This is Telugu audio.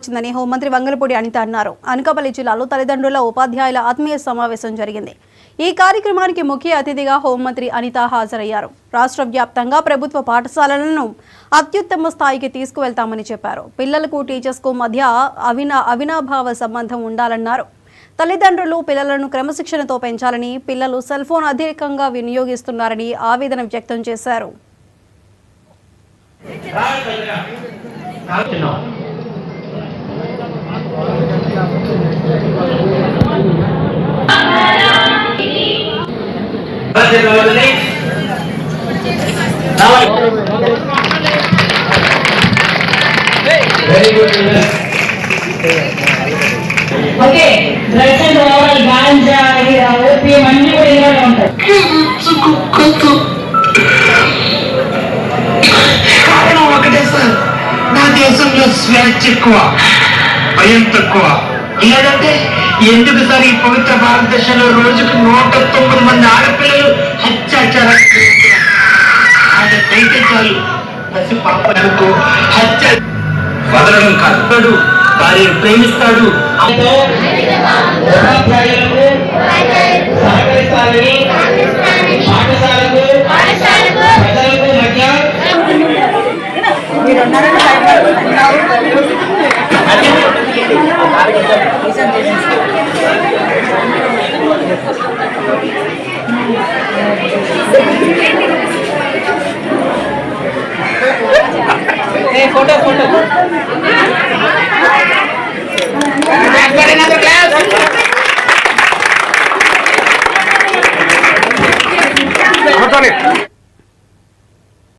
వచ్చిందని హోంమంత్రి వంగలపూడి అనిత అన్నారు. అనకాపల్లి జిల్లాలో తల్లిదండ్రుల ఉపాధ్యాయుల ఆత్మీయ సమావేశం జరిగింది. ఈ కార్యక్రమానికి ముఖ్య అతిథిగా హోంమంత్రి అనిత హాజరయ్యారు. రాష్ట్ర వ్యాప్తంగా ప్రభుత్వ పాఠశాలలను అత్యుత్తమ స్థాయికి తీసుకువెళ్తామని చెప్పారు. పిల్లలకు టీచర్స్కు మధ్య అవినాభావ సంబంధం ఉండాలన్నారు. తల్లిదండ్రులు పిల్లలను క్రమశిక్షణతో పెంచాలని, పిల్లలు సెల్ ఫోన్ అధికంగా వినియోగిస్తున్నారని ఆవేదన వ్యక్తం చేశారు. Okay drugs and overall ganja opium అన్ని కూడా ఇలాగే ఉంటాయి. కారణం ఒకటే సార్, నా దేశంలో స్వేచ్ఛ ఎక్కువ, భయం తక్కువ. లేదంటే ఎందుకు సార్ ఈ పవిత్ర భారతదేశంలో రోజుకు 109 మంది ఆడపిల్లలు హత్యాచారం అయితే చాలు పసి పాపలకు హత్య వదలడం కాదు, భార్యను ప్రేమిస్తాడు. సహకరిస్తారని పాఠశాలకు ప్రజలకు మధ్య ఫోటో ఫోటో